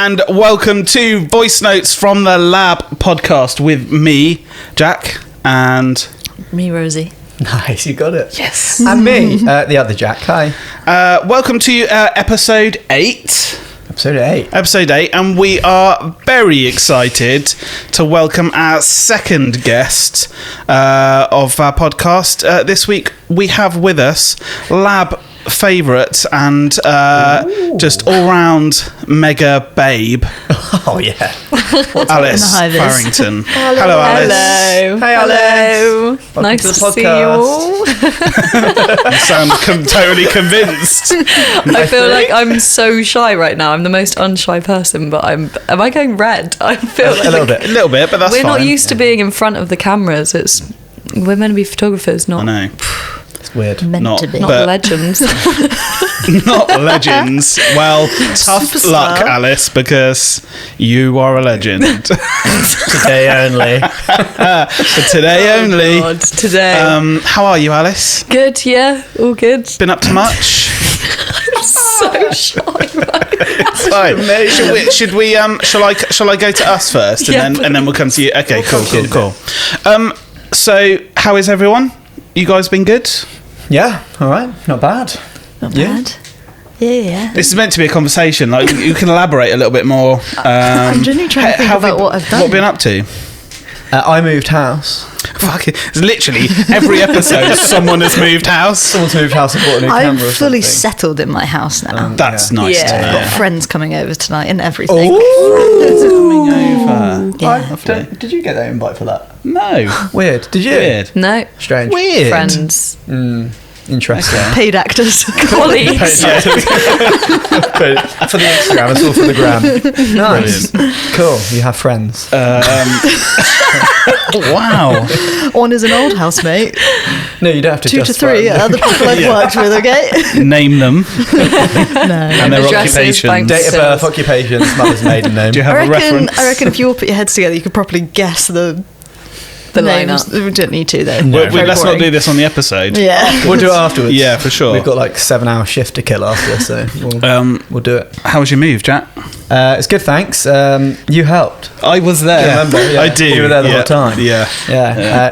and welcome to Voice Notes from the Lab podcast with me, Jack, and... me, Rosie. Nice, you got it. Yes. And me, the other Jack. Hi. Welcome to Episode 8. Episode 8, and we are very excited to welcome our second guest of our podcast. This week we have with us Lab favourite and just all-round mega babe. Oh yeah. Alice Farrington. Hello, Alice. Hello. Hey, Alice. Hello. Nice to to the see you all. You sound totally convinced. I feel like I'm so shy right now. I'm the most unshy person, but am I going red? I feel like A little bit, but that's we're fine. not used to being in front of the cameras. We're meant to be photographers, not... I know. It's weird. Not legends. Not legends. Well, tough luck, Alice, because you are a legend. Today only. For today only. God, today. How are you, Alice? Good, yeah, all good. Been up to much? I'm so shy. It's fine. Should we? Shall I go to us first, and then we'll come to you? Okay, cool. So, how is everyone? You guys been good? Yeah, all right. Not bad. Not bad. Yeah. This is meant to be a conversation. Like you can elaborate a little bit more. I'm genuinely trying to think about what I've done. What have you been up to? I moved house. Fuck it. It's literally every episode someone has moved house. Someone's moved house and bought a new camera I'm or fully something. settled in my house now. That's nice to Yeah. know. Got friends coming over tonight and everything. Friends are coming over. Yeah. Did you get that invite for that? No. Weird. Did you? Weird. No. Strange. Weird. Friends. Interesting. Paid actors. Colleagues. For the Instagram, it's all for the gram. Nice. Cool. You have friends. Wow. One is an old housemate. No, you don't have to 2 to justify 3 it. other people I've worked with, okay? Name them No. and their Addresses, occupations. bank Date of birth, occupations, mother's maiden name. Do you have I a reference? reckon if you all put your heads together, you could probably guess the names. lineup. We don't need to, though. Let's not do this on the episode. Yeah. We'll do it afterwards. Yeah, for sure. We've got like 7-hour shift to kill after, so we'll do it. How was your move, Jack? It's good, thanks. You helped. I was there. I remember. Yeah. I do. You were there the whole time. Yeah.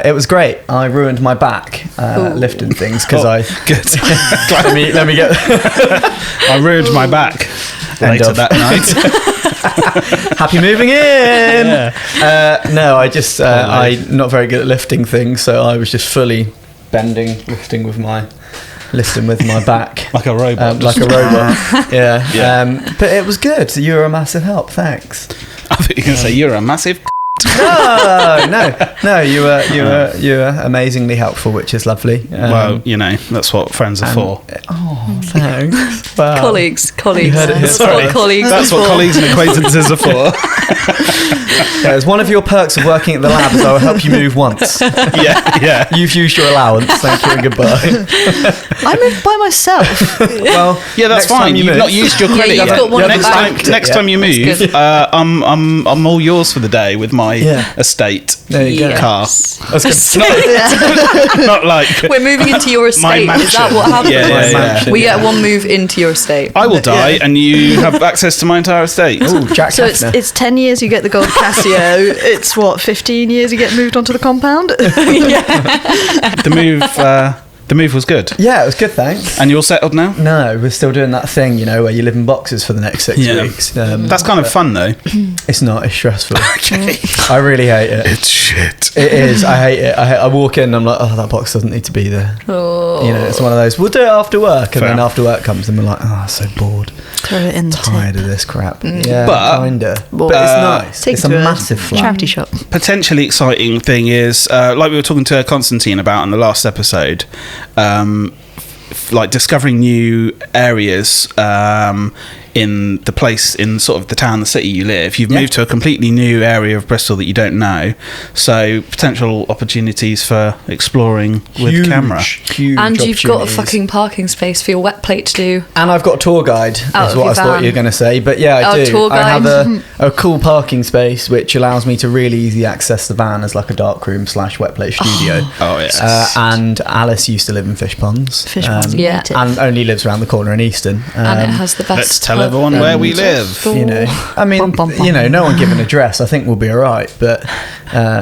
It was great. I ruined my back lifting things because Good. let me get. I ruined my back later that night. Happy moving in. Yeah. No, I'm not very good at lifting things, so I was just fully lifting with my back. Like a robot. Like a robot. Yeah. But it was good. You were a massive help. Thanks. I thought you were going to say you're a massive... No. You were amazingly helpful, which is lovely. Well, that's what friends are for. Oh, thanks. Wow. Colleagues. You heard it here. That's what colleagues That's are what for. colleagues and acquaintances are for. Yeah, it's one of your perks of working at the lab is I will help you move once. Yeah. You've used your allowance. Thank you and goodbye. I moved by myself. Well, Yeah, that's next time fine. you You've move- not used your Yeah, credit you've yet. got one in the Next bank. time you move, good. I'm all yours for the day with my estate There you go. car. Yes. That's good. Not like We're moving into your my estate. mansion. Is that what happens? Yeah. mansion. We get one move into your estate. I will die and you have access to my entire estate. Ooh, Jack So Hefner. it's 10 years you get the gold Casio. It's 15 years you get moved onto the compound? The move was good. Yeah, it was good, thanks. And you're settled now? No, we're still doing that thing, where you live in boxes for the next 6 weeks. That's kind of fun though. It's not. It's stressful. Okay. I really hate it. It's shit. It is. I hate it. I walk in and I'm like, oh, that box doesn't need to be there. Oh. It's one of those, we'll do it after work. And Fair. then after work comes and we're like, oh, I'm so bored. Throw it in the Tired tip. of this crap. Yeah, But- kinda. But it's nice. Take It's it a to massive flat. charity shop. Potentially exciting thing is, like we were talking to Constantine about in the last episode, like discovering new areas in the place, in sort of the town, the city you live. You've moved to a completely new area of Bristol that you don't know, so potential opportunities for exploring with camera. Huge And you've got a opportunities. fucking parking space for your wet plate to do. And I've got a tour guide, Out is of what I your thought van. you were going to say. But yeah, I Oh, do. tour I have guide. a cool parking space which allows me to really easily access the van as like a dark room / wet plate studio. Oh, yes. And Alice used to live in Fish Ponds. Fish Ponds, Yeah. native. And only lives around the corner in Easton. And it has the best let's tell everyone where we live. You know, I mean, you know, no one given a address. I think we'll be all right, but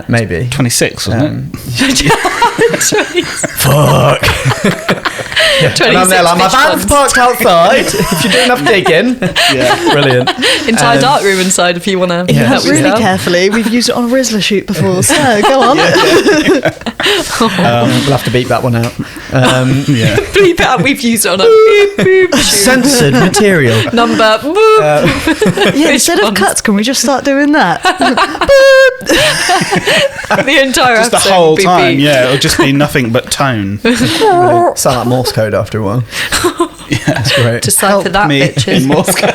maybe 26, wasn't it? Fuck. And I'm there like, my van's parked outside. If you're doing enough digging, brilliant. Entire dark room inside if you want to. Yeah, help Really yourself. carefully. We've used it on a Rizzler shoot before, so go on. We'll have to beep that one out. Yeah. Bleep it out. We've used it on a beep boop shoot. Censored material. Number boop. Yeah, instead of cuts, can we just start doing that? The entire Just the episode whole beep, time, beep. yeah. It'll just be nothing but tone. Sound like Morse code after a while. Yeah, that's great. Decipher that, Me bitches. in Morse code.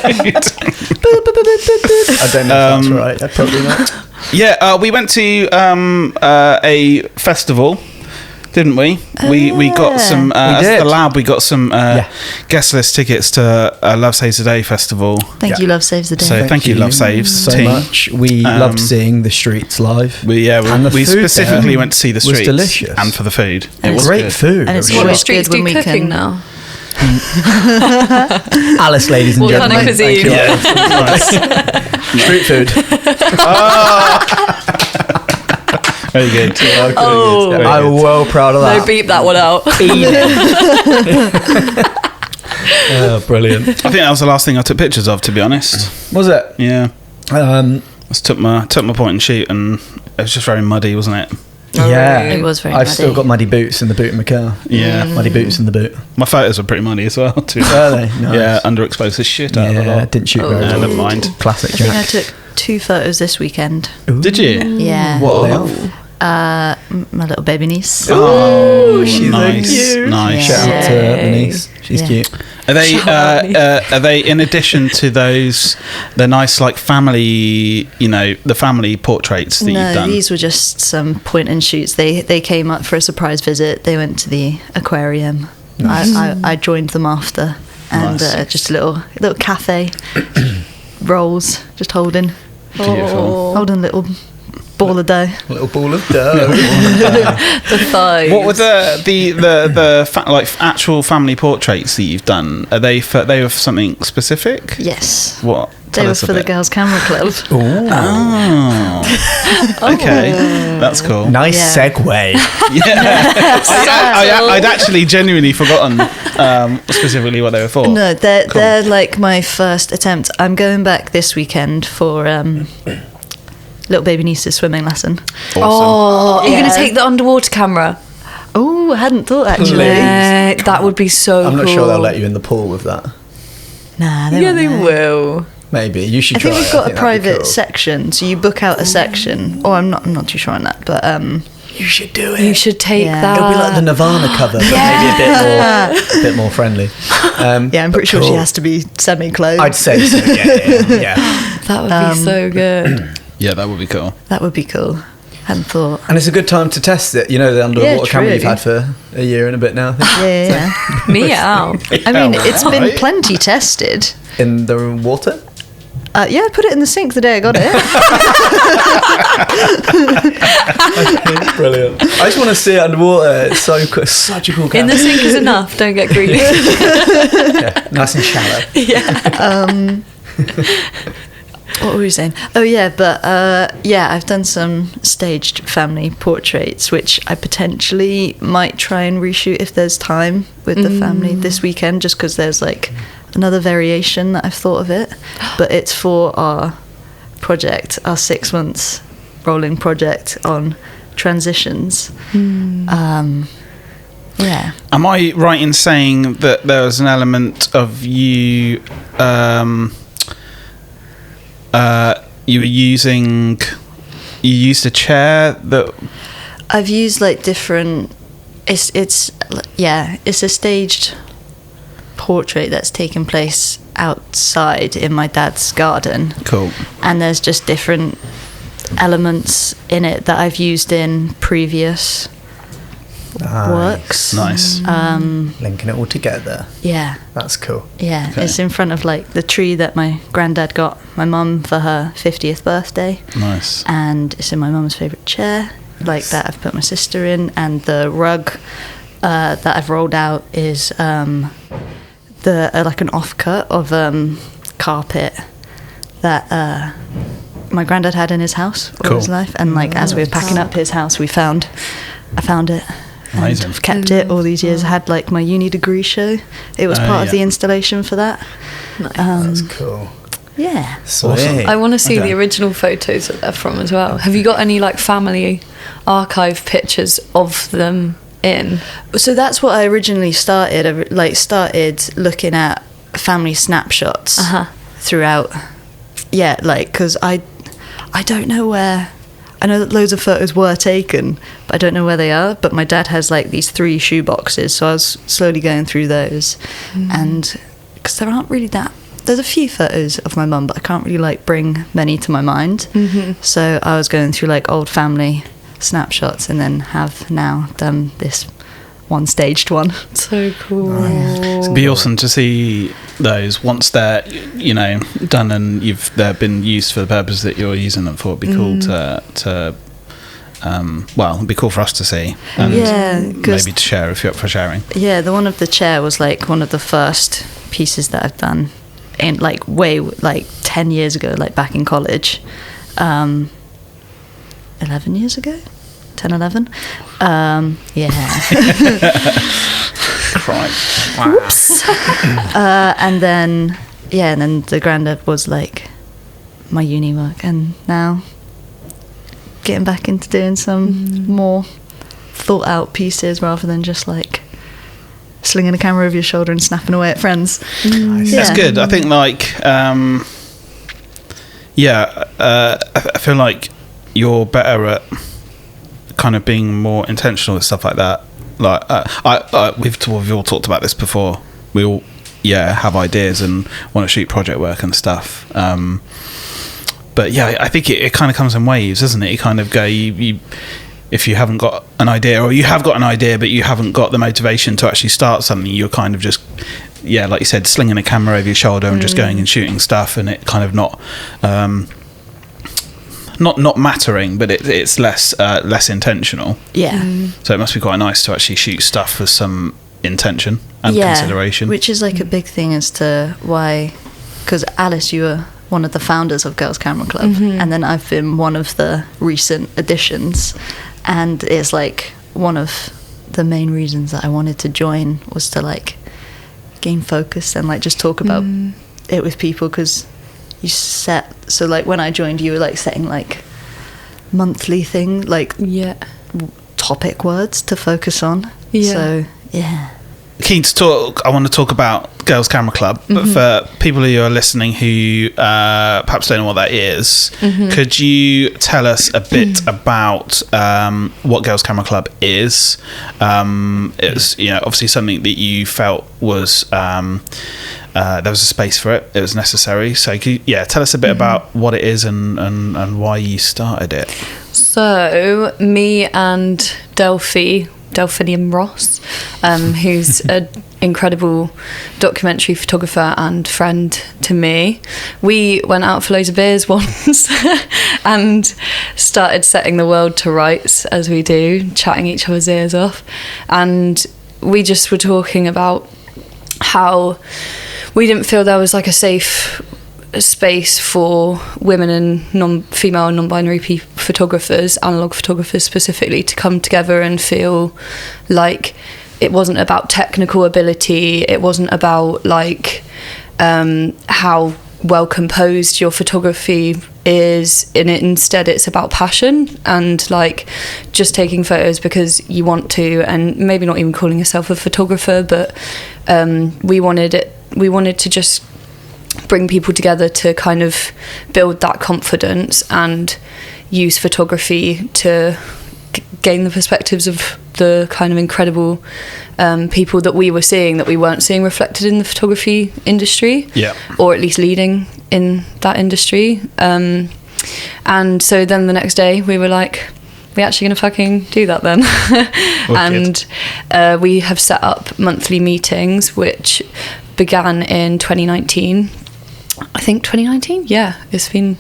I don't know if that's right. Probably not. Yeah, we went to a festival, didn't we? We got some as did. the lab. We got some guest list tickets to Love Saves the Day festival. Thank you, Love Saves the Day. So thank you, Love Saves so team. much. We loved seeing the streets live. We And the food specifically there went to see the was streets delicious. and for the food. And It was Great good. food. And it's What Well, do it's streets good do when we cooking can- now? Alice, ladies and What kind gentlemen. of cuisine? Thank you. Street food. Very good. Oh. Very I'm good. well proud of that. No, beep that one out. Oh, brilliant. I think that was the last thing I took pictures of, to be honest. Was it? Yeah, Um, just took my point and shoot, and it was just very muddy, wasn't it? yeah. It was very I've muddy. still got muddy boots in the boot of my car. Yeah, Muddy boots in the boot. my photos were pretty muddy as well. Too. Are they? Nice. Yeah, underexposed the shit out of a Yeah, lot. didn't shoot very Yeah, well. never mind. Classic I think I Jack. took 2 photos this weekend. Did you? Yeah. What are they of? My little baby niece. Oh, she's so nice, cute. nice. Shout out to Yay. the niece. She's Yeah. cute. Are they in addition to those the nice like family, you know, the family portraits that you've No, done? these were just some point and shoots. They came up for a surprise visit. They went to the aquarium. I joined them after, and Nice. just a little cafe rolls, just holding Beautiful. a little ball of dough. Little ball of dough. The thighs. What were the like actual family portraits that you've done? Are they for something specific? Yes, What? they Tell were us a for the bit. Girls Camera Club. Ooh. Oh. Okay, that's cool. Nice Yeah. segue. Yeah, I'd actually genuinely forgotten specifically what they were for. No, they're like my first attempt. I'm going back this weekend for little baby niece's swimming lesson. Awesome. Oh, are you going Yeah. to take the underwater camera? Oh, I hadn't thought actually. That would be so I'm cool. not sure they'll let you in the pool with that. Nah, Yeah, they will. Maybe you should I try think it. we've got a that'd be private cool. section, so you book out a section. Or I'm not too sure on that, but You should do it. You should take Yeah. that. It'll be like the Nirvana cover, but maybe a bit more friendly. yeah, I'm pretty sure she has to be semi-clothed. I'd say so. Yeah. That would be so good. Yeah, that would be cool. That would be cool. Hadn't thought. And it's a good time to test it. You know, the underwater camera true. you've had for a year and a bit now. I think. Yeah. Meow. I mean, it's been Right. plenty tested. In the water. Yeah, I put it in the sink the day I got it. Brilliant. I just want to see it underwater. It's so cool. It's such a cool In camera. the sink is enough. Don't get greedy. Yeah, nice and shallow. What were we saying? Oh yeah, but I've done some staged family portraits, which I potentially might try and reshoot if there's time with the family this weekend, just because there's like another variation that I've thought of it, but it's for our project, our 6 months rolling project on transitions. Yeah. Am I right in saying that there was an element of you you used a chair that I've used like different. It's a staged portrait that's taken place outside in my dad's garden, cool. and there's just different elements in it that I've used in previous works. Nice. Linking it all together. Yeah, That's cool. yeah. Okay. It's in front of like the tree that my granddad got my mum for her 50th birthday. Nice. And it's in my mum's favourite chair, like that I've put my sister in, and the rug that I've rolled out is like an offcut of carpet that my granddad had in his house all his life, and like as we were packing up his house, I found it. Amazing. And kept it all these years. I had like my uni degree show. It was part of the installation for that. Nice. That's cool. Yeah. Sweet. I want to see Okay. the original photos that they're from as well. Have you got any like family archive pictures of them in? So that's what I originally started. I started looking at family snapshots throughout. Yeah, like because I don't know where. I know that loads of photos were taken, but I don't know where they are. But my dad has like these 3 shoe boxes, so I was slowly going through those, and because there aren't really that. There's a few photos of my mum, but I can't really like bring many to my mind. So I was going through like old family snapshots, and then have now done this one staged one. So cool. It'd be awesome to see those once they're, done and they've been used for the purpose that you're using them for. It'd be cool to it'd be cool for us to see, and maybe to share if you're up for sharing. Yeah, the one of the chair was like one of the first pieces that I've done in like way like 10 years ago, like back in college, 11 years ago, 10, 11. Christ. Wow. And then the granddad was like my uni work, and now getting back into doing some more thought out pieces rather than just like slinging a camera over your shoulder and snapping away at friends. Nice. That's good. I think I feel like you're better at kind of being more intentional with stuff like that. Like we've all talked about this before. We all have ideas and want to shoot project work and stuff. But yeah, I think it kind of comes in waves, doesn't it? You kind of go, you if you haven't got an idea, or you have got an idea but you haven't got the motivation to actually start something, you're kind of just like you said, slinging a camera over your shoulder and just going and shooting stuff, and it kind of not mattering, but it's less intentional. So it must be quite nice to actually shoot stuff with some intention and consideration, which is like a big thing as to why, because Alice, you were one of the founders of Girls Camera Club, and then I've been one of the recent additions, and it's like one of the main reasons that I wanted to join was to like gain focus and like just talk about it with people, because you so like when I joined, you were like setting like monthly thing, like topic words to focus on. So keen to talk. I want to talk about Girls Camera Club, but for people who are listening who perhaps don't know what that is, could you tell us a bit about what Girls Camera Club is? It's obviously something that you felt was there was a space for it. It was necessary. So could you, tell us a bit about what it is and why you started it. So me and Delphinium Ross, who's an incredible documentary photographer and friend to me. We went out for loads of beers once and started setting the world to rights, as we do, chatting each other's ears off. And we just were talking about how we didn't feel there was like a safe space for women and female and non-binary photographers, analog photographers specifically, to come together and feel like it wasn't about technical ability, it wasn't about like how well composed your photography is, and instead it's about passion and like just taking photos because you want to, and maybe not even calling yourself a photographer, but we wanted to just bring people together to kind of build that confidence and use photography to gain the perspectives of the kind of incredible people that we were seeing that we weren't seeing reflected in the photography industry, or at least leading in that industry. And so then the next day we were like, we're actually going to fucking do that then. And we have set up monthly meetings, which began in 2019. I think 2019? Yeah, it's been...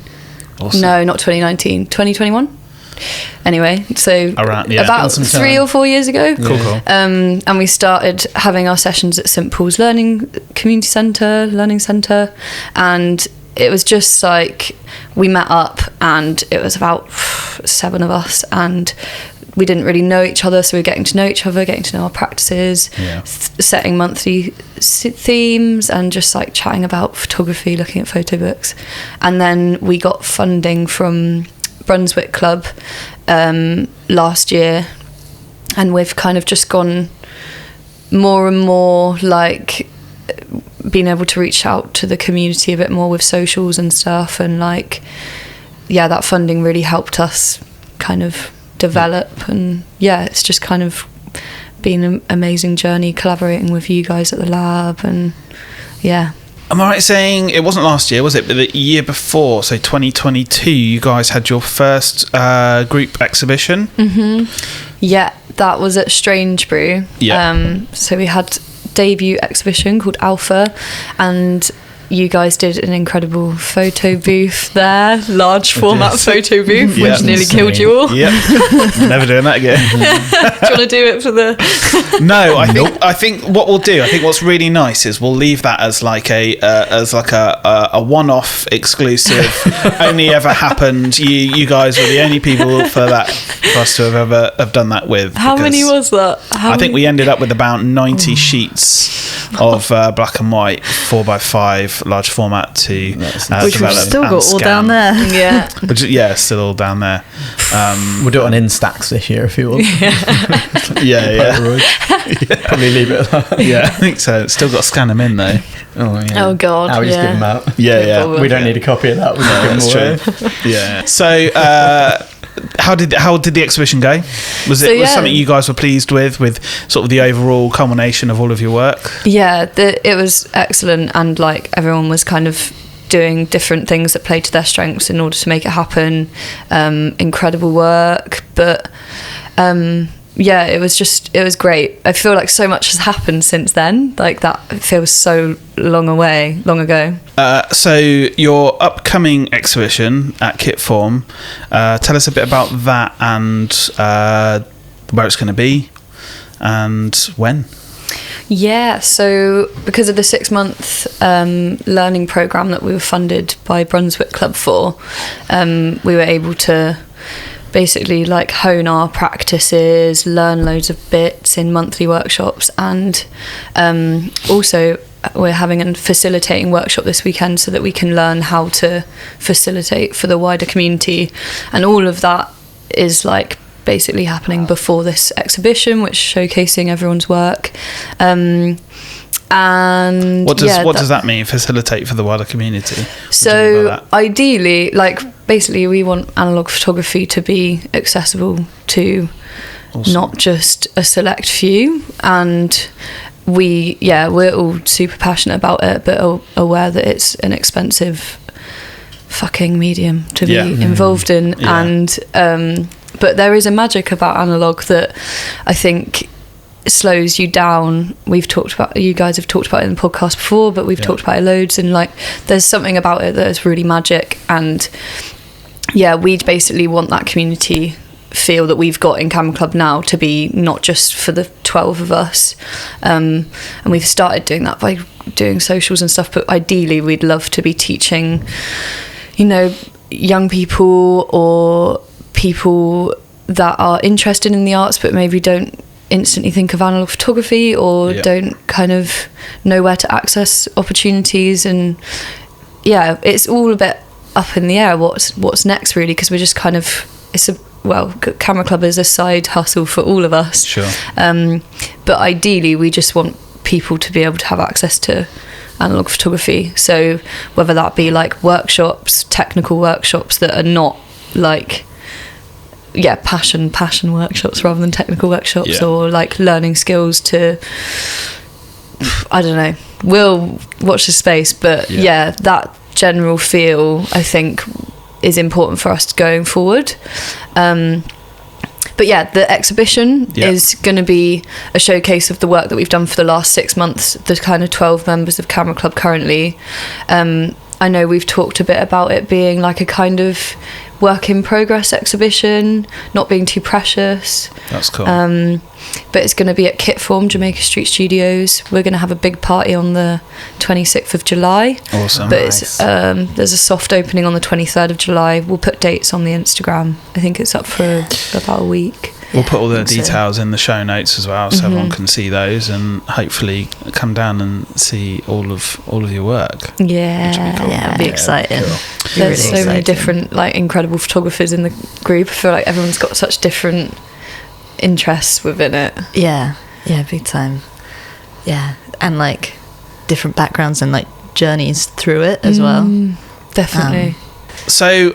Awesome. No, not 2019. 2021? anyway, so Around, yeah. about 3 or 4 years ago. Cool. And we started having our sessions at St Paul's Learning Centre, and it was just like we met up, and it was about 7 of us, and we didn't really know each other, so we were getting to know each other, getting to know our practices, setting monthly themes, and just like chatting about photography, looking at photo books. And then we got funding from Brunswick Club last year, and we've kind of just gone more and more like being able to reach out to the community a bit more with socials and stuff, and like that funding really helped us kind of develop, and it's just kind of been an amazing journey collaborating with you guys at the lab. And am I right saying it wasn't last year, was it, but the year before, so 2022, you guys had your first group exhibition? That was at Strange Brew. So we had debut exhibition called Alpha, and you guys did an incredible photo booth there, large format photo booth, which nearly killed you all. Never doing that again. Do you want to do it for the? No, I think what we'll do, I think what's really nice is we'll leave that as like a one-off exclusive, only ever happened. You guys were the only people for us to have done that with. How many was that? I think we ended up with about 90 sheets of black and white 4x5 large format to which we've still got all down there. Still all down there. We'll do it on Instax this year if you want. Probably leave it at that. I think so. Still got to scan them in though. Oh god. Now we just give them out. We don't need a copy of that. We just give them away. True. So how did the exhibition go? Was it something you guys were pleased with sort of the overall culmination of all of your work? It was excellent, and like everyone was kind of doing different things that played to their strengths in order to make it happen. Incredible work, but it was great. I feel like so much has happened since then, like that feels so long ago. So your upcoming exhibition at Kitform, tell us a bit about that, and where it's going to be and when. So because of the 6-month learning programme that we were funded by Brunswick Club for, we were able to basically like hone our practices, learn loads of bits in monthly workshops, and also we're having a facilitating workshop this weekend so that we can learn how to facilitate for the wider community, and all of that is like basically happening before this exhibition, which is showcasing everyone's work. And what does that mean, facilitate for the wider community? So ideally, like basically we want analog photography to be accessible to not just a select few, and we're all super passionate about it, but aware that it's an expensive fucking medium to be involved in. And but there is a magic about analog that I think slows you down. You guys have talked about it in the podcast before, but we've talked about it loads, and like there's something about it that is really magic. And we basically want that community feel that we've got in Camera Club now to be not just for the 12 of us, and we've started doing that by doing socials and stuff, but ideally we'd love to be teaching, young people or people that are interested in the arts but maybe don't instantly think of analog photography, or don't kind of know where to access opportunities. And it's all a bit up in the air what's next really, because we're just kind of, Camera Club is a side hustle for all of us. Sure. But ideally we just want people to be able to have access to analog photography, so whether that be like workshops, technical workshops that are not like passion workshops rather than technical workshops, or like learning skills to, I don't know, we'll watch the space, but that general feel I think is important for us going forward. But the exhibition is going to be a showcase of the work that we've done for the last 6 months, the kind of 12 members of Camera Club currently. I know we've talked a bit about it being like a kind of work in progress exhibition, not being too precious. That's cool. But it's going to be at Kitform Jamaica St Studios. We're going to have a big party on the 26th of July. Awesome. But it's, there's a soft opening on the 23rd of July. We'll put dates on the Instagram. I think it's up for about a week. We'll put all the details in the show notes as well, so everyone can see those, and hopefully come down and see all of your work. Yeah, Cool. Yeah, it'll be exciting. Cool. There's so many different, like, incredible photographers in the group. I feel like everyone's got such different interests within it. Yeah, big time. Yeah, and like different backgrounds and like journeys through it as well. Definitely. So,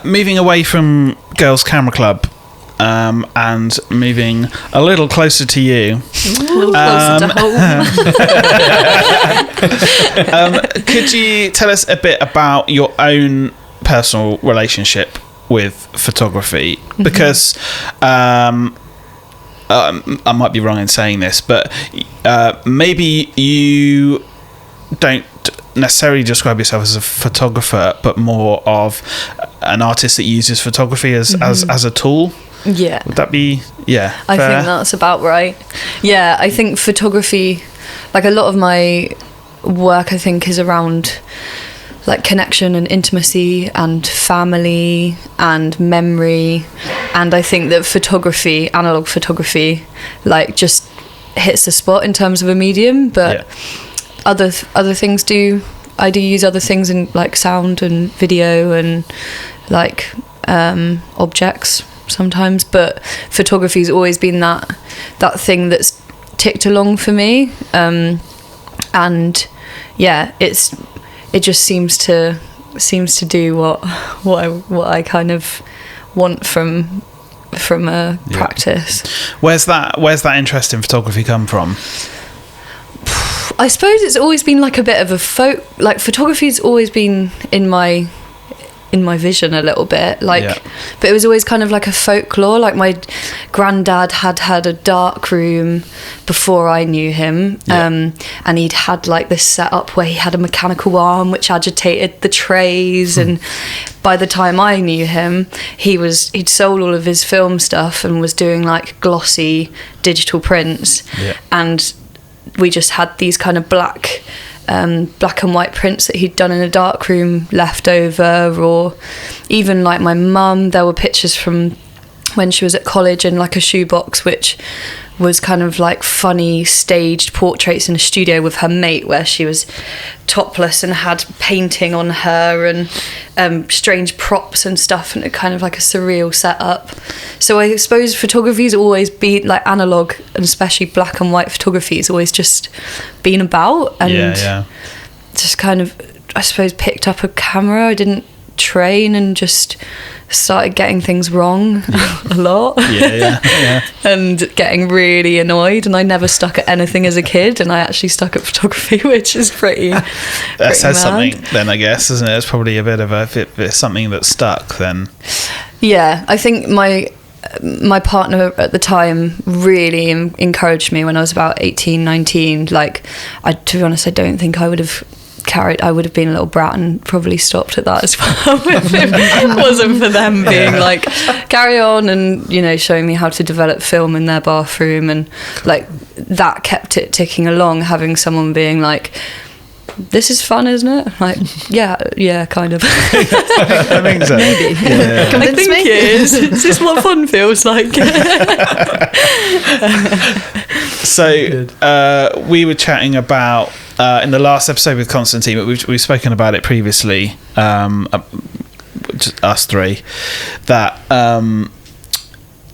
moving away from Girls Camera Club, and moving a little closer to you. A little closer to home. Could you tell us a bit about your own personal relationship with photography? Because I might be wrong in saying this, but maybe you don't necessarily describe yourself as a photographer, but more of an artist that uses photography as a tool. Yeah. Would that be, fair? I think that's about right. Yeah, I think photography, like a lot of my work, I think, is around like connection and intimacy and family and memory. And I think that photography, analog photography, like just hits the spot in terms of a medium, but other things do. I do use other things in like sound and video and like objects sometimes, but photography's always been that thing that's ticked along for me, and yeah, it just seems to do what I kind of want from a practice. Where's that interest in photography come from? I suppose it's always been like a bit of a photography's always been in my vision a little bit, but it was always kind of like a folklore. Like my granddad had a dark room before I knew him, and he'd had like this setup where he had a mechanical arm which agitated the trays, and by the time I knew him, he'd sold all of his film stuff and was doing like glossy digital prints, and we just had these kind of black and white prints that he'd done in a dark room left over. Or even like my mum, there were pictures from when she was at college in like a shoebox, which was kind of like funny staged portraits in a studio with her mate where she was topless and had painting on her and strange props and stuff, and it kind of like a surreal setup. So I suppose photography's always been like analog, and especially black and white photography has always just been about, and just kind of, I suppose, picked up a camera. I didn't train and just started getting things wrong a lot and getting really annoyed, and I never stuck at anything as a kid, and I actually stuck at photography, which is pretty that says something then, I guess, isn't it? It's probably a bit of if it's something that stuck, then I think my partner at the time really encouraged me when I was about 18, 19. Like, to be honest, I don't think I would have been a little brat and probably stopped at that as well if it wasn't for them being like, carry on, and, you know, showing me how to develop film in their bathroom, and like that kept it ticking along, having someone being like, this is fun, isn't it? Like, yeah, kind of. I think so. Maybe. Yeah. I think it is. Is this what fun feels like? So we were chatting about in the last episode with Constantine, but we've spoken about it previously, just us three, that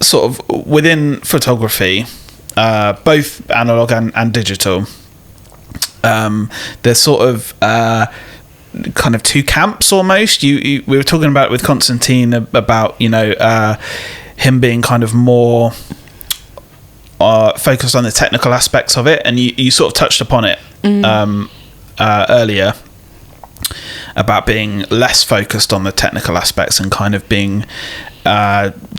sort of within photography, both analog and digital, there's sort of kind of two camps almost. We were talking about it with Constantine about, you know, him being kind of more focused on the technical aspects of it, and you sort of touched upon it earlier, about being less focused on the technical aspects and kind of being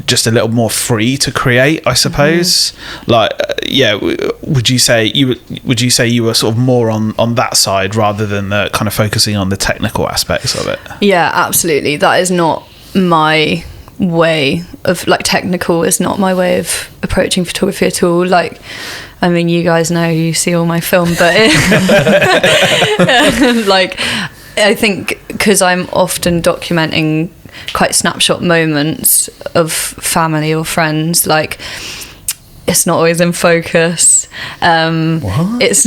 just a little more free to create, I suppose. Like, would you say you were sort of more on that side rather than the kind of focusing on the technical aspects of it? Yeah, absolutely. That is not my way of, like, technical is not my way of approaching photography at all. Like, I mean, you guys know, you see all my film, but like, I think because I'm often documenting quite snapshot moments of family or friends, like, it's not always in focus. It's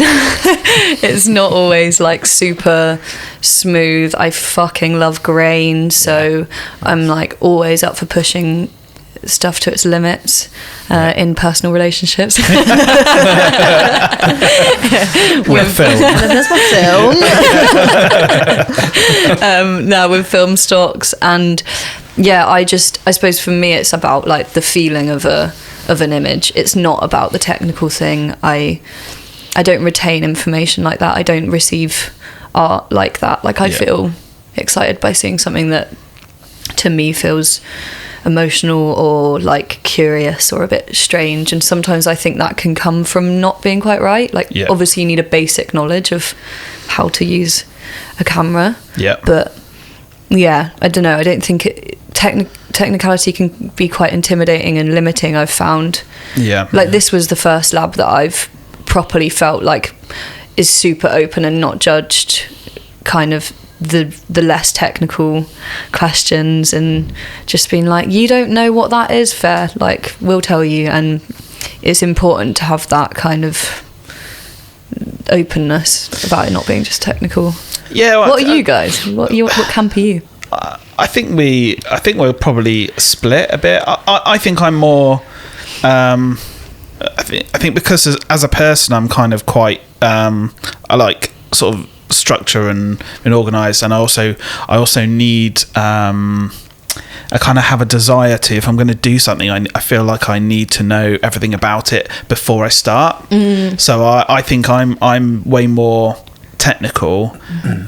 not always like super smooth. I fucking love grain, so I'm like always up for pushing stuff to its limits in personal relationships. With film. There's my film. Now with film stocks, and I suppose for me it's about like the feeling of an image. It's not about the technical thing. I don't retain information like that. I don't receive art like that. Like, I feel excited by seeing something that to me feels emotional or like curious or a bit strange, and sometimes I think that can come from not being quite right. Like, obviously you need a basic knowledge of how to use a camera, but I don't know, I don't think technicality can be quite intimidating and limiting, I've found. This was the first lab that I've properly felt like is super open and not judged kind of the less technical questions, and just being like, you don't know what that is, fair, like, we'll tell you. And it's important to have that kind of openness about it not being just technical. What are you guys? What camp are you? I think we're probably split a bit. I think I'm more. I think because as a person, I'm kind of quite. I like sort of structure and organised, and I also need. I kind of have a desire to, if I'm going to do something, I feel like I need to know everything about it before I start. So I think I'm way more technical,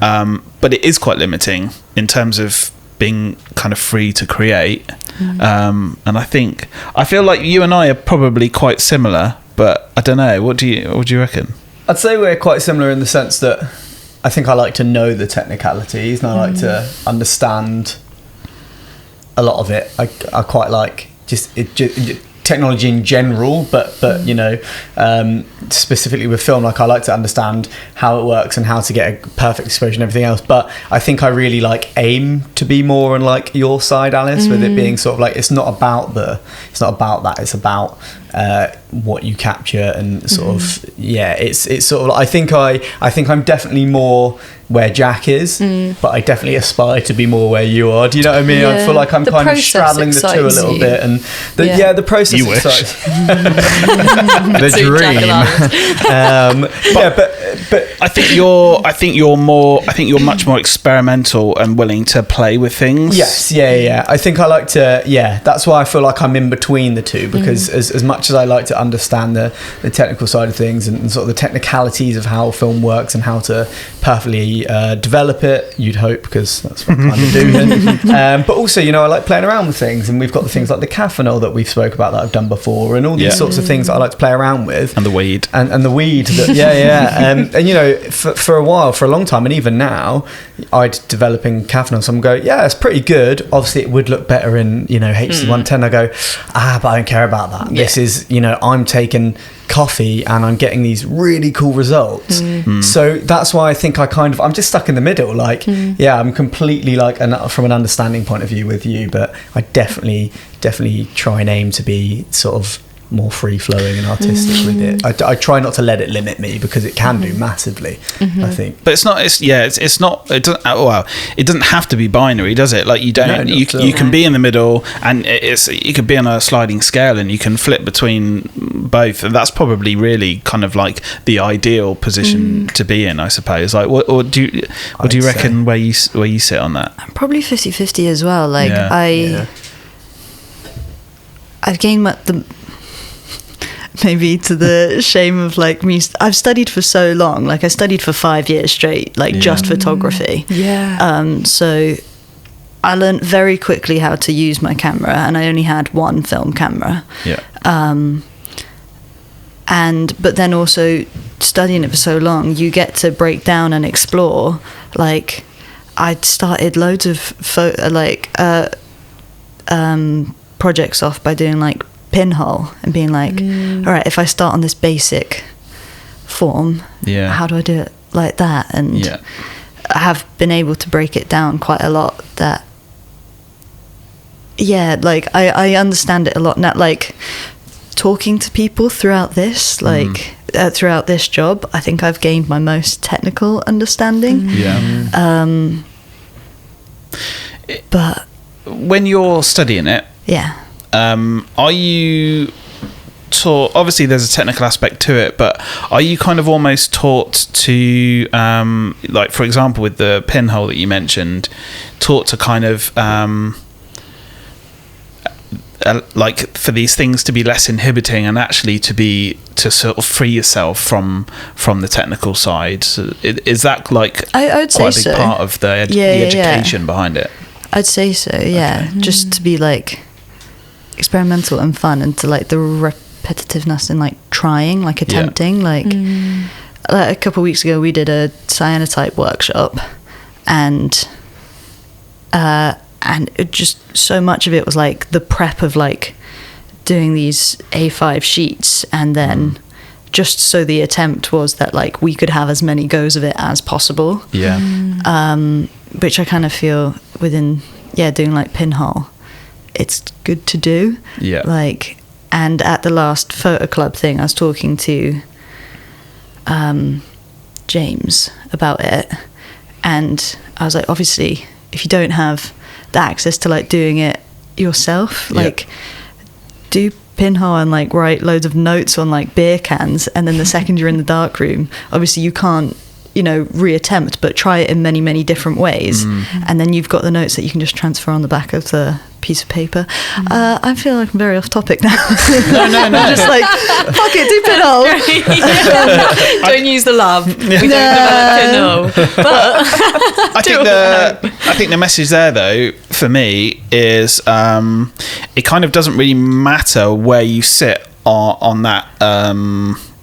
but it is quite limiting in terms of being kind of free to create. And I feel like you and I are probably quite similar, but I don't know. What do you reckon? I'd say we're quite similar in the sense that I think I like to know the technicalities, and I like to understand a lot of it. I quite like just technology in general, but you know, specifically with film, like, I like to understand how it works and how to get a perfect exposure and everything else. But I think I really aim to be more on like your side, Alice, with it being sort of like, it's not about that, it's about what you capture and sort of it's sort of like, I think I'm definitely more where Jack is, but I definitely aspire to be more where you are. Do you know what I mean? I feel like I'm kind of straddling the two a little bit, and the process you excites the dream. But I think you're much more experimental and willing to play with things. Yes, I think I like to. That's why I feel like I'm in between the two, because as much as I like to understand the technical side of things and sort of the technicalities of how film works and how to perfectly develop it, you'd hope, because that's what I kind of do then. But also, you know, I like playing around with things, and we've got the things like the Caffenol that we've spoke about that I've done before, and all these sorts of things that I like to play around with, and the weed and the weed and you know, for a while, for a long time, and even now, I'd developing Caffenol, someone go, it's pretty good, obviously it would look better in, you know, HC 110. I go, but I don't care about that. This is, you know, I'm taking coffee and I'm getting these really cool results. So that's why I think I'm just stuck in the middle, like I'm completely like from an understanding point of view with you, but I definitely try and aim to be sort of more free flowing and artistic with it. I try not to let it limit me, because it can do massively, I think. But it doesn't have to be binary, does it? Like, you can be in the middle, and you could be on a sliding scale, and you can flip between both, and that's probably really kind of like the ideal position to be in, I suppose. Like, what do you reckon where you sit on that? I'm probably 50-50 as well. Like, I've gained maybe to the shame of like me. I've studied for so long. Like I studied for 5 years straight, like just photography. So I learned very quickly how to use my camera, and I only had one film camera. But then also studying it for so long, you get to break down and explore. Like I'd started loads of projects off by doing like pinhole and being like, all right, if I start on this basic form, how do I do it like that? And I have been able to break it down quite a lot. That like I understand it a lot now. Like talking to people throughout this, like throughout this job, I think I've gained my most technical understanding. But when you're studying it, are you taught? Obviously, there's a technical aspect to it, but are you kind of almost taught to, like for example, with the pinhole that you mentioned, taught to kind of like for these things to be less inhibiting and actually to sort of free yourself from the technical side? So is that like I would quite say a big so. part of the education behind it? I'd say so, just to be like experimental and fun, and to like the repetitiveness in like trying, like attempting. Like a couple of weeks ago we did a cyanotype workshop, and it just, so much of it was like the prep of like doing these A5 sheets, and then just so the attempt was that like we could have as many goes of it as possible. Which I kind of feel within doing like pinhole, it's good to do. Like, and at the last photo club thing, I was talking to James about it, and I was like, obviously if you don't have the access to like doing it yourself, like do pinhole and like write loads of notes on like beer cans, and then the second you're in the dark room, obviously you can't, you know, reattempt, but try it in many different ways, and then you've got the notes that you can just transfer on the back of the piece of paper. I feel like I'm very off topic now. No. I'm just like, fuck it, do pinhole. Don't use the lab. We don't develop pinhole. But I think the message there though for me is it kind of doesn't really matter where you sit on that.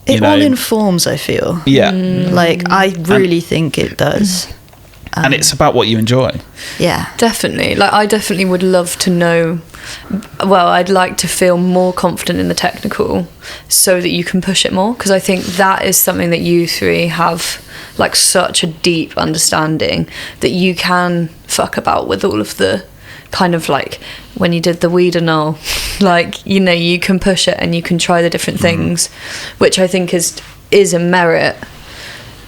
It all informs, I feel. Like I really think it does. And it's about what you enjoy. Definitely. Like I definitely would love to know, well, I'd like to feel more confident in the technical so that you can push it more, because I think that is something that you three have like such a deep understanding that you can fuck about with all of the kind of like when you did the weed and all, like, you know, you can push it and you can try the different things, which I think is a merit.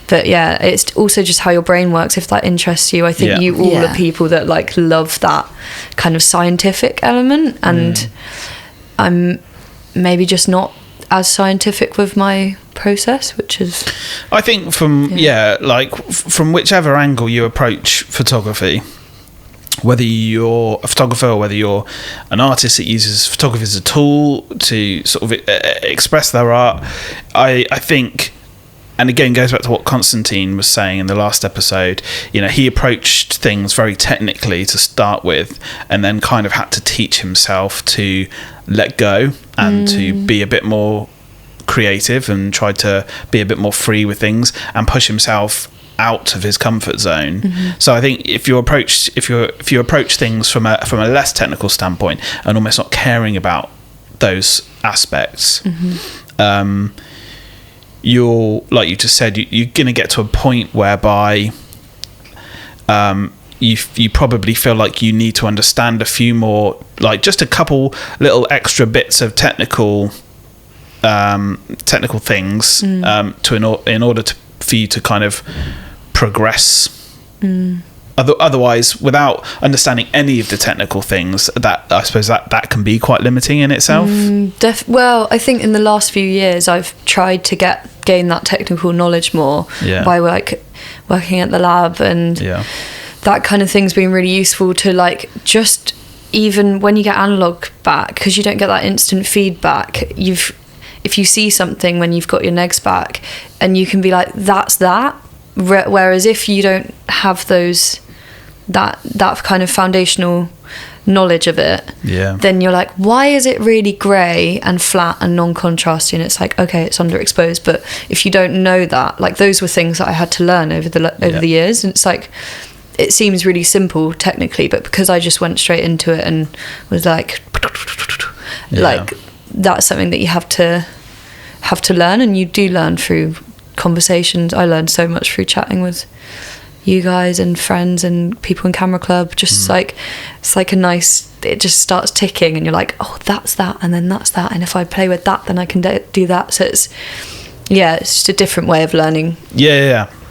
But yeah, it's also just how your brain works. If that interests you, I think you all are people that like love that kind of scientific element, and I'm maybe just not as scientific with my process, which is, I think from like from whichever angle you approach photography, whether you're a photographer or whether you're an artist that uses photography as a tool to sort of express their art, I think, and again goes back to what Constantine was saying in the last episode, you know, he approached things very technically to start with, and then kind of had to teach himself to let go and to be a bit more creative and try to be a bit more free with things and push himself out of his comfort zone. So I think if you approach things from a less technical standpoint and almost not caring about those aspects, you're, like you just said, you're going to get to a point whereby you probably feel like you need to understand a few more, like just a couple little extra bits of technical things in order for you to kind of progress. Otherwise, without understanding any of the technical things, that I suppose that can be quite limiting in itself. Well, I think in the last few years I've tried to gain that technical knowledge more by like working at the lab, and that kind of thing's been really useful to like just even when you get analog back, because you don't get that instant feedback, if you see something when you've got your negs back, and you can be like, that's that. Whereas if you don't have that kind of foundational knowledge of it, then you're like, why is it really grey and flat and non-contrasty? And it's like, okay, it's underexposed. But if you don't know that, like, those were things that I had to learn over the years. And it's like, it seems really simple technically, but because I just went straight into it and was like that's something that you have to learn, and you do learn through conversations. I learned so much through chatting with you guys and friends and people in Camera Club. Just like, it's like a nice, it just starts ticking, and you're like, oh, that's that, and then that's that, and if I play with that, then I can do that. So it's just a different way of learning.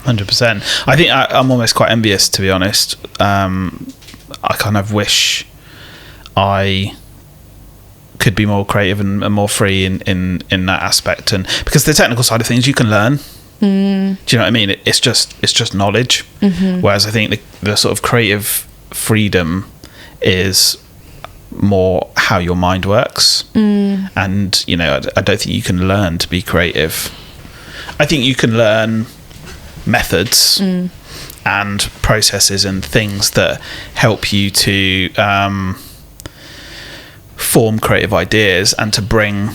100%. I think I'm almost quite envious, to be honest. I kind of wish I could be more creative and more free in that aspect, and because the technical side of things you can learn. Do you know what I mean? It's just knowledge. Whereas I think the sort of creative freedom is more how your mind works. And you know, I don't think you can learn to be creative. I think you can learn methods and processes and things that help you to form creative ideas and to bring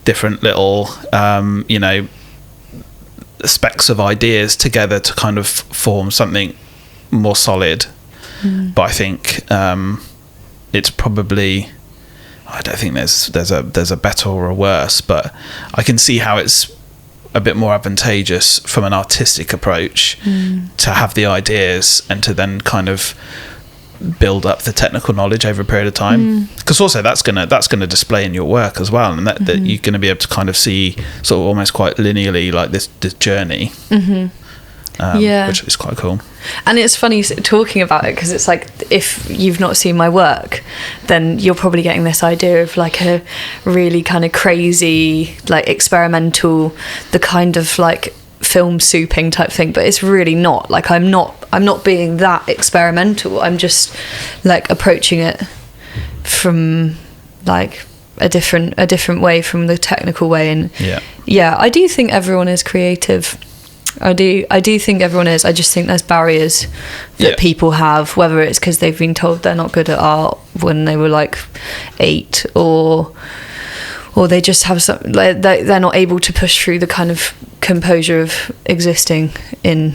different little specks of ideas together to kind of form something more solid. But I think it's probably, I don't think there's a better or a worse, but I can see how it's a bit more advantageous from an artistic approach to have the ideas and to then kind of build up the technical knowledge over a period of time, because also that's gonna display in your work as well, and that you're going to be able to kind of see sort of almost quite linearly like this journey, which is quite cool. And it's funny talking about it, because it's like, if you've not seen my work, then you're probably getting this idea of like a really kind of crazy, like experimental, the kind of like film souping type thing, but it's really not. Like, I'm not being that experimental. I'm just like approaching it from like a different way from the technical way. And I do think everyone is creative. I do think everyone is. I just think there's barriers that people have, whether it's because they've been told they're not good at art when they were like 8, or they just have some, like, they're not able to push through the kind of composure of existing in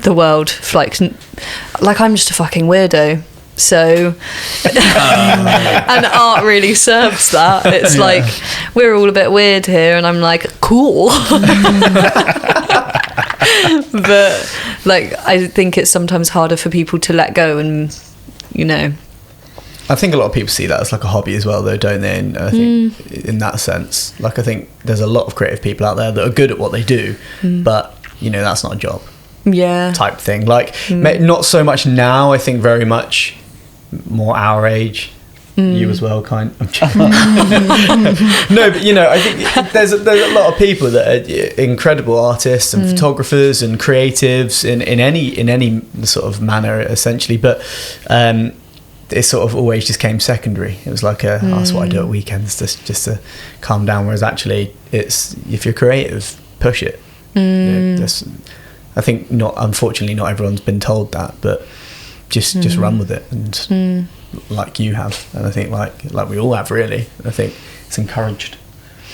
the world. Like I'm just a fucking weirdo. So and art really serves that. It's like, we're all a bit weird here, and I'm like, cool. But like, I think it's sometimes harder for people to let go, and you know, I think a lot of people see that as like a hobby as well, though, don't they? And I think in that sense, like, I think there's a lot of creative people out there that are good at what they do, but you know, that's not a job type thing. Like not so much now. I think very much more our age. You as well, kind. I'm joking. No, but you know, I think there's a lot of people that are incredible artists and photographers and creatives in any sort of manner, essentially. But it sort of always just came secondary. It was like that's what I do at weekends, just to calm down. Whereas actually, it's, if you're creative, push it. You know, I think unfortunately not everyone's been told that, but just run with it, and like you have, and I think like we all have, really. I think it's encouraged.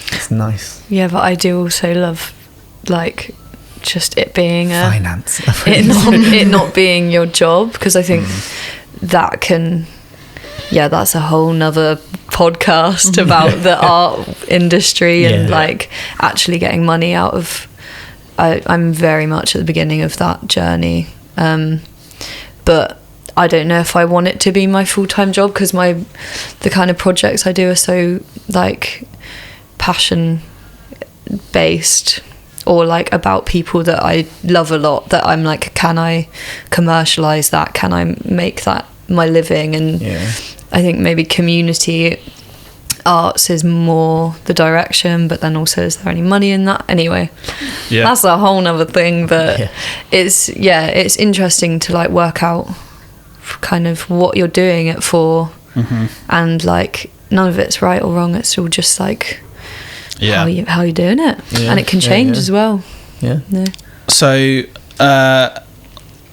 It's nice. Yeah, but I do also love like just it being finance. it not being your job, because I think that can, that's a whole nother podcast about the art industry and like actually getting money out of. I'm very much at the beginning of that journey, but I don't know if I want it to be my full-time job, because the kind of projects I do are so like passion based, or like about people that I love a lot, that I'm like, can I commercialize that? Can I make that my living? And I think maybe community arts is more the direction, but then also, is there any money in that? Anyway, that's a whole nother thing, but it's interesting to like work out kind of what you're doing it for, and like none of it's right or wrong. It's all just like how you doing it, and it can change as well. Yeah. So,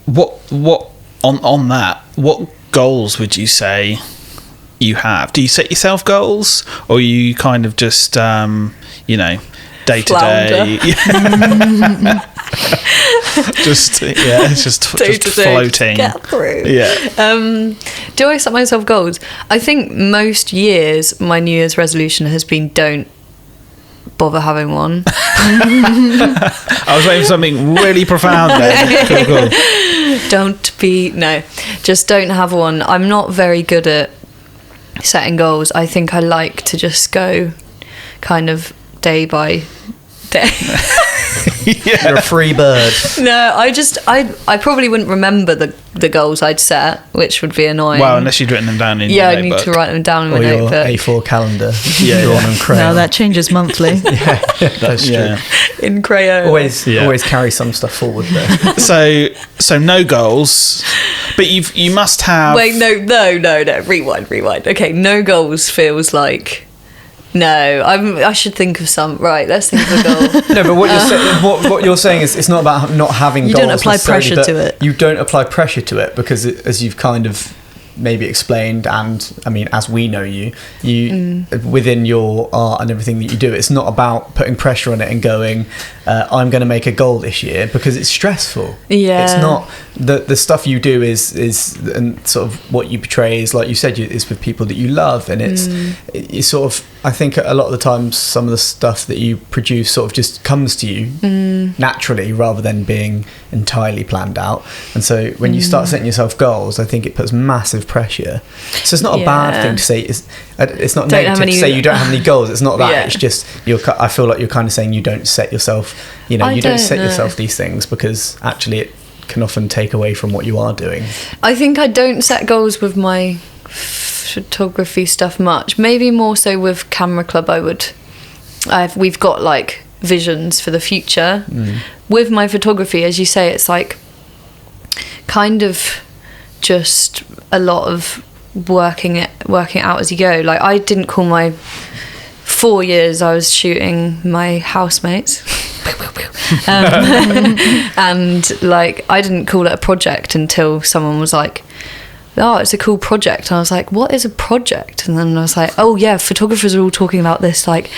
what on that? What goals would you say you have? Do you set yourself goals, or are you kind of just day to day? Just floating. Get through. Yeah. Do I set myself goals? I think most years my New Year's resolution has been don't bother having one. I was waiting for something really profound there. Cool. Just don't have one. I'm not very good at setting goals. I think I like to just go kind of day by day. You're a free bird. No, I probably wouldn't remember the goals I'd set, which would be annoying. Well, unless you'd written them down in your notebook. I need to write them down in my or your notebook. A4 calendar. Drawn on crayon. No, that changes monthly. That's true. In crayon. Always carry some stuff forward there. So no goals, but you must have. Wait, no. Rewind. Okay, no goals feels like. No, I should think of some. Right, let's think of a goal. No, but what you're saying is it's not about not having goals. You don't apply pressure to it. You don't apply pressure to it because as you've kind of maybe explained, and I mean, as we know you within your art and everything that you do, it's not about putting pressure on it and going, I'm going to make a goal this year, because it's stressful. Yeah, it's not the stuff you do is and sort of what you portray is, like you said, is with people that you love, and it's sort of, I think a lot of the times some of the stuff that you produce sort of just comes to you naturally rather than being entirely planned out. And so when you start setting yourself goals, I think it puts massive pressure. So it's not a bad thing to say. It's not negative to say you don't have any goals. It's not that. It's just I feel like you're kind of saying you don't set yourself. You don't set yourself these things because actually it can often take away from what you are doing. I think I don't set goals with my photography stuff much. Maybe more so with Camera Club. We've got like visions for the future. With my photography, as you say, it's like kind of just a lot of working it out as you go. Like, I didn't call my 4 years I was shooting my housemates and like I didn't call it a project until someone was like, oh, it's a cool project. And I was like, what is a project? And then I was like, oh yeah, photographers are all talking about this, like,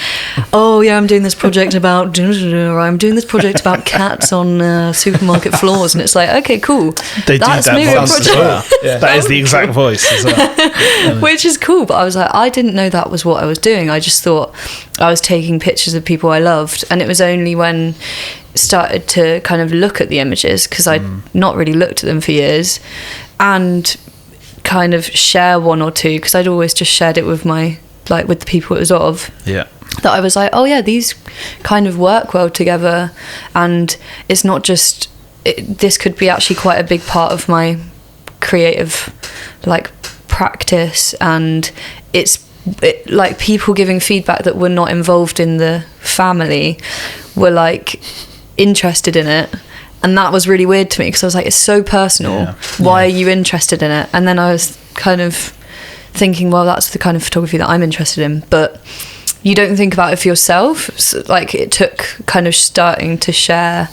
oh yeah, I'm doing this project about, or I'm doing this project about cats on supermarket floors. And it's like, okay, cool. That's maybe a project. Well. Yeah. That is the exact voice as well. Which is cool, but I was like, I didn't know that was what I was doing. I just thought I was taking pictures of people I loved. And it was only when started to kind of look at the images, because I'd not really looked at them for years, and kind of share one or two, because I'd always just shared it with with the people it was of, that I was like, oh yeah, these kind of work well together, and it's not just this could be actually quite a big part of my creative like practice. And it's like people giving feedback that were not involved in the family were like interested in it. And that was really weird to me, because I was like, it's so personal. Why are you interested in it? And then I was kind of thinking, well, that's the kind of photography that I'm interested in. But you don't think about it for yourself. So, like, it took kind of starting to share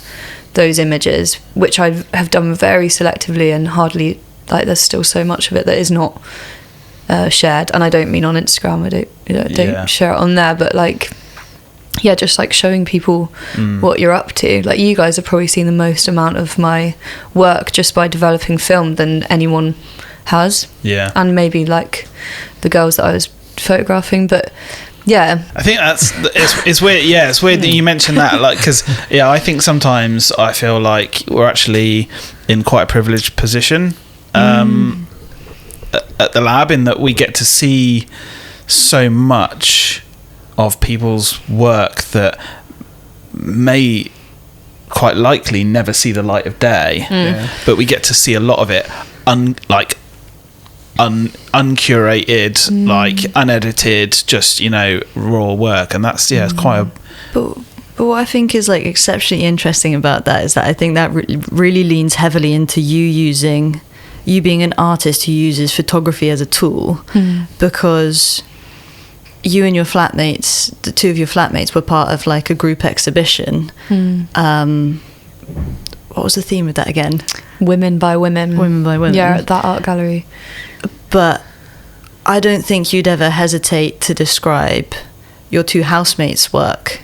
those images, which I have done very selectively, and hardly, like, there's still so much of it that is not shared. And I don't mean on Instagram. I don't share it on there, but like, yeah, just like showing people what you're up to. Like, you guys have probably seen the most amount of my work just by developing film than anyone has. Yeah. And maybe like the girls that I was photographing, but yeah. I think it's weird. Yeah, it's weird that you mentioned that. Like, because I think sometimes I feel like we're actually in quite a privileged position at the lab, in that we get to see so much of people's work that may quite likely never see the light of day, but we get to see a lot of it uncurated, like unedited, just raw work, and that's it's quite a. But what I think is like exceptionally interesting about that is that I think that really leans heavily into you being an artist who uses photography as a tool, because you and your flatmates, the two of your flatmates, were part of like a group exhibition. What was the theme of that again? Women by Women. Women by Women. Yeah, at that art gallery. But I don't think you'd ever hesitate to describe your two housemates' work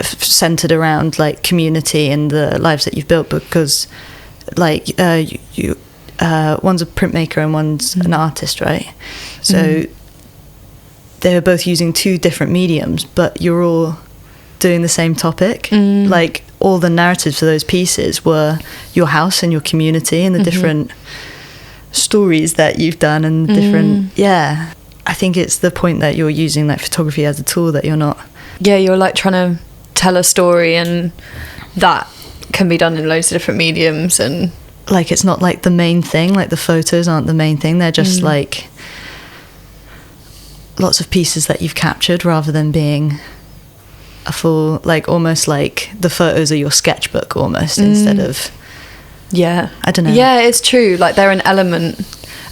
centered around like community and the lives that you've built, because like you one's a printmaker and one's an artist, right? So they were both using two different mediums, but you're all doing the same topic. Like all the narratives for those pieces were your house and your community and the different stories that you've done and different I think it's the point that you're using like photography as a tool, that you're not you're like trying to tell a story, and that can be done in loads of different mediums, and like it's not like the main thing, like the photos aren't the main thing, they're just like lots of pieces that you've captured rather than being a full, like almost like the photos are your sketchbook almost instead of I don't know. Yeah, it's true, like they're an element,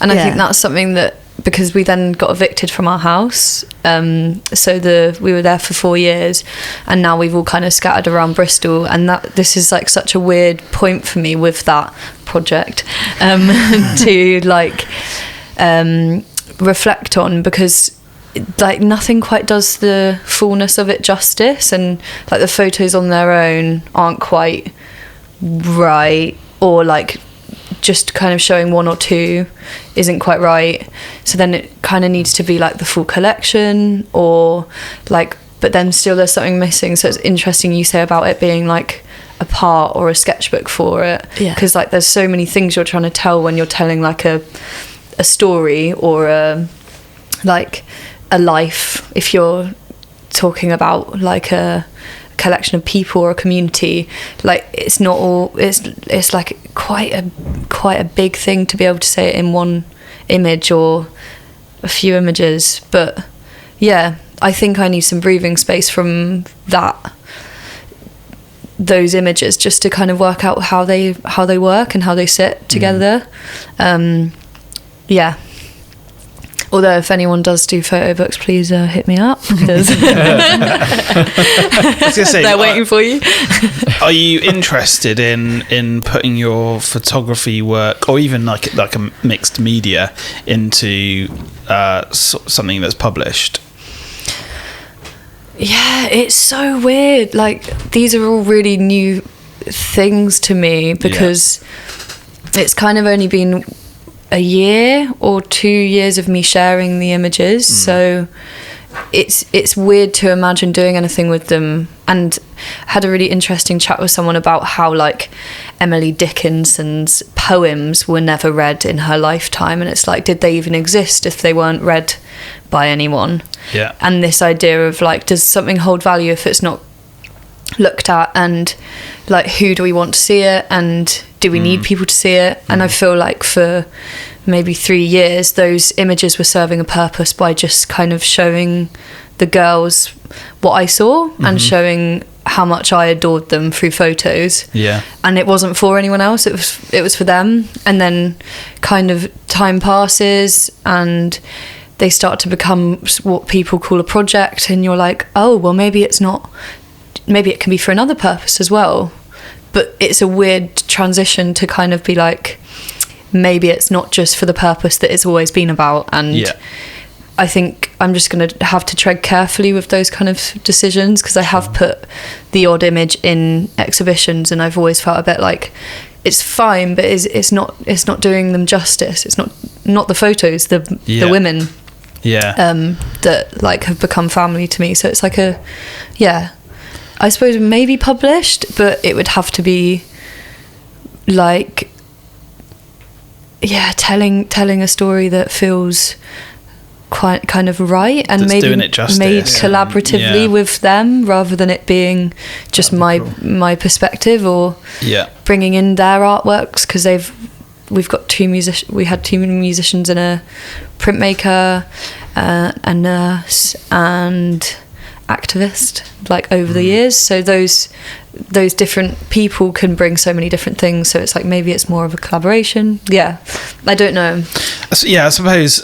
and I think that's something that, because we then got evicted from our house, so we were there for 4 years, and now we've all kind of scattered around Bristol, and this is like such a weird point for me with that project to like reflect on, because like nothing quite does the fullness of it justice, and like the photos on their own aren't quite right, or like just kind of showing one or two isn't quite right, so then it kind of needs to be like the full collection, or like, but then still there's something missing. So it's interesting you say about it being like a part or a sketchbook for it, because like there's so many things you're trying to tell when you're telling like a story or a life. If you're talking about like a collection of people or a community, like it's not all, it's like quite a big thing to be able to say it in one image or a few images. But yeah, I think I need some breathing space from those images just to kind of work out how they work and how they sit together. Although if anyone does do photo books, please hit me up, because they're waiting for you. Are you interested in putting your photography work, or even like a mixed media, into something that's published? Yeah, it's so weird. Like these are all really new things to me, because it's kind of only been a year or 2 years of me sharing the images, so it's weird to imagine doing anything with them. And had a really interesting chat with someone about how like Emily Dickinson's poems were never read in her lifetime, and it's like, did they even exist if they weren't read by anyone? And this idea of like, does something hold value if it's not looked at, and like who do we want to see it, and do we need people to see it? And I feel like for maybe 3 years those images were serving a purpose by just kind of showing the girls what I saw and showing how much I adored them through photos. And it wasn't for anyone else, it was for them. And then kind of time passes and they start to become what people call a project, and you're like, oh well, maybe it's not, maybe it can be for another purpose as well. But it's a weird transition to kind of be like, maybe it's not just for the purpose that it's always been about. And I think I'm just going to have to tread carefully with those kind of decisions, because I have put the odd image in exhibitions, and I've always felt a bit like it's fine, but it's not doing them justice. It's not the photos, the women that like have become family to me. So it's like I suppose maybe published, but it would have to be like telling a story that feels quite kind of right, and that's maybe doing it justice. Made collaboratively with them, rather than it being just my perspective, or bringing in their artworks, because we had two musicians and a printmaker, a nurse and activist, like over the years. So those different people can bring so many different things. So it's like maybe it's more of a collaboration. I don't know. I suppose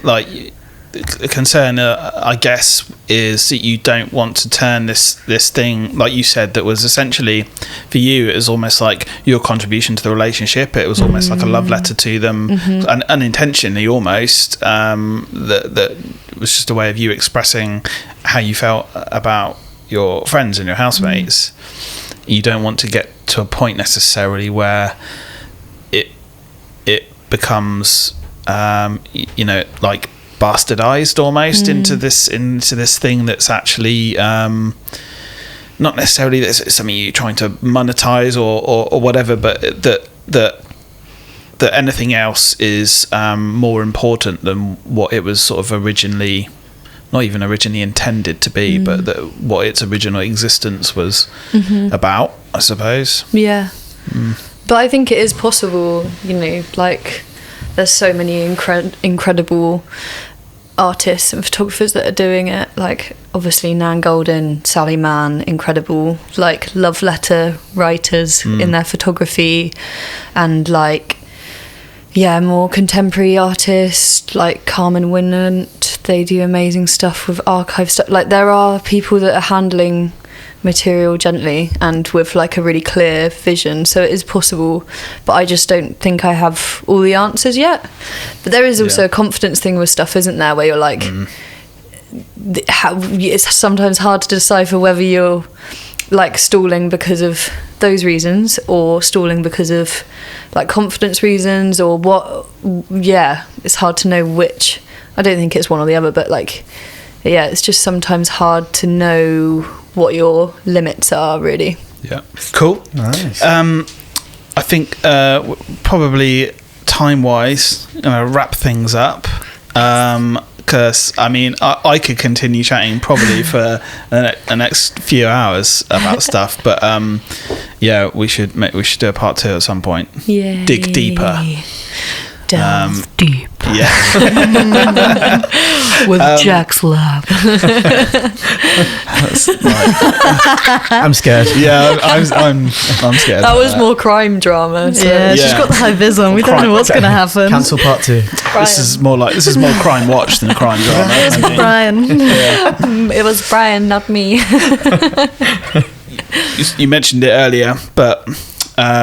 like concern, I guess, is that you don't want to turn this thing, like you said, that was essentially for you, it was almost like your contribution to the relationship. It was almost like a love letter to them, and unintentionally almost. That was just a way of you expressing how you felt about your friends and your housemates. You don't want to get to a point necessarily where it becomes like bastardized almost into this thing that's actually not necessarily that it's something you're trying to monetize or whatever, but that anything else is more important than what it was sort of originally, not even originally intended to be, but that what its original existence was about, I suppose. Yeah. But I think it is possible, like there's so many incredible artists and photographers that are doing it, like obviously Nan Goldin, Sally Mann, incredible like love letter writers in their photography, and like more contemporary artists like Carmen Winant, they do amazing stuff with archive stuff. Like there are people that are handling material gently and with like a really clear vision, so it is possible, but I just don't think I have all the answers yet. But there is also a confidence thing with stuff, isn't there, where you're like it's sometimes hard to decipher whether you're like stalling because of those reasons or stalling because of like confidence reasons or what. It's hard to know which. I don't think it's one or the other, but like it's just sometimes hard to know what your limits are, really. Yeah. Cool. Nice. I think probably time-wise, I'm going to wrap things up. Because, I mean, I could continue chatting probably for the next few hours about stuff. But, we should do a part 2 at some point. Yeah. Dig deeper. Delve deep. Yeah. With Jack's Lab. I'm scared. Yeah, I'm scared. That was more crime drama. So. Yeah, she's got the high vis on. We don't know what's going to happen. Cancel part 2. This is more crime watch than a crime drama. It was Brian. It was Brian, not me. You mentioned it earlier, but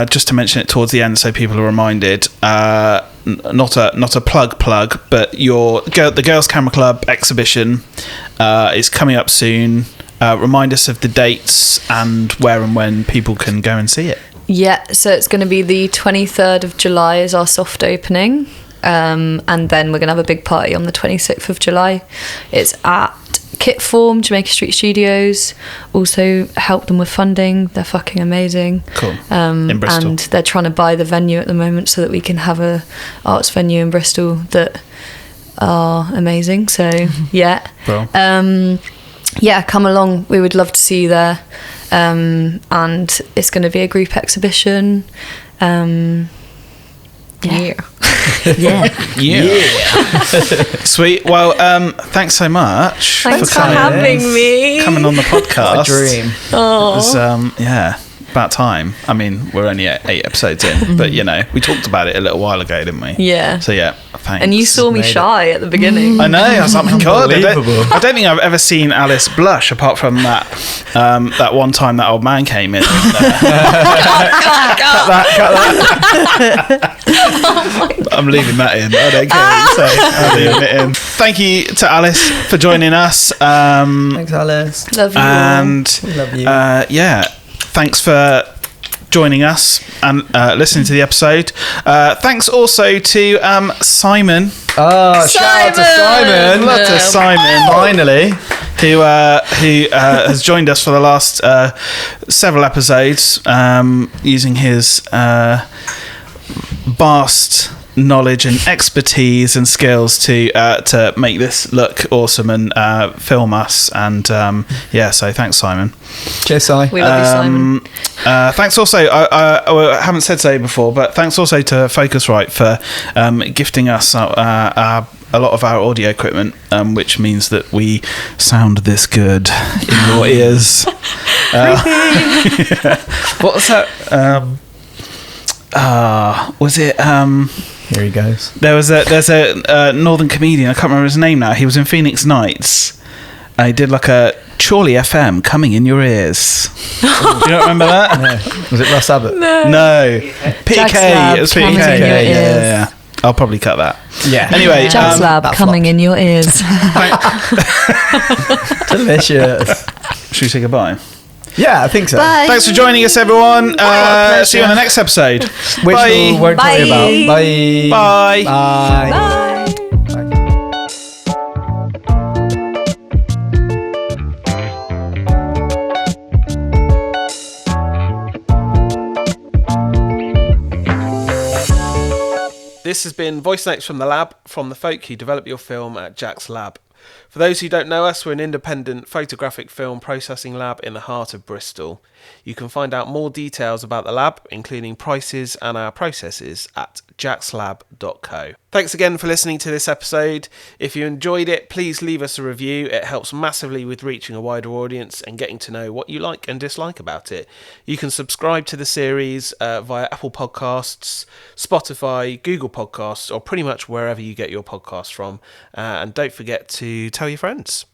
just to mention it towards the end so people are reminded, not a plug, but the Girls Camera Club exhibition is coming up soon. Remind us of the dates and where and when people can go and see it. Yeah, so it's going to be the 23rd of July is our soft opening, and then we're going to have a big party on the 26th of July. It's at Kitform Jamaica St Studios. Also help them with funding. They're fucking amazing. Cool. In Bristol. And they're trying to buy the venue at the moment so that we can have a arts venue in Bristol that are amazing. So Bro. Come along. We would love to see you there. And it's going to be a group exhibition. Yeah. Sweet. Well, thanks so much. Thanks for having me. Coming on the podcast. What a dream. It was, about time. I mean, we're only 8 episodes in, but we talked about it a little while ago, didn't we? Yeah. So thanks. And you saw me shy at the beginning. I know. I was like, my God, I Unbelievable. don't think I've ever seen Alice blush apart from that one time that old man came in. And, cut that. I'm leaving that in. I don't care. So I'm leaving it in. Thank you to Alice for joining us. Thanks, Alice. Love you. And We love you. thanks for joining us and listening to the episode. Thanks also to Simon. Oh, shout out to Simon. Love to Simon. Finally. Who has joined us for the last several episodes, using his vast knowledge and expertise and skills to make this look awesome and film us. And so thanks, Simon. Cheers, Si. We love you, Simon. Thanks also, I haven't said so before, but thanks also to Focusrite for gifting us a lot of our audio equipment, which means that we sound this good in your ears. What was that? Was it Here he goes. There's a northern comedian. I can't remember his name now. He was in Phoenix Nights. And he did like a Chorley FM coming in your ears. Do you not remember that? No. Was it Russ Abbott? No. PK. It was Coming PK. in your ears. Yeah. I'll probably cut that. Yeah. Anyway, Jack's Lab that coming flopped. in your ears. Delicious. should we say goodbye? Yeah, I think so. Bye. Thanks for joining us, everyone. See you on the next episode. Which Bye. we won't tell you about. Bye. Bye. Bye. Bye. This has been Voice Notes from the Lab, from the folk who develop your film at Jack's Lab. For those who don't know us, we're an independent photographic film processing lab in the heart of Bristol. You can find out more details about the lab, including prices and our processes, at jackslab.co. Thanks again for listening to this episode. If you enjoyed it, please leave us a review. It helps massively with reaching a wider audience and getting to know what you like and dislike about it. You can subscribe to the series via Apple Podcasts, Spotify, Google Podcasts, or pretty much wherever you get your podcasts from. And don't forget to tell your friends.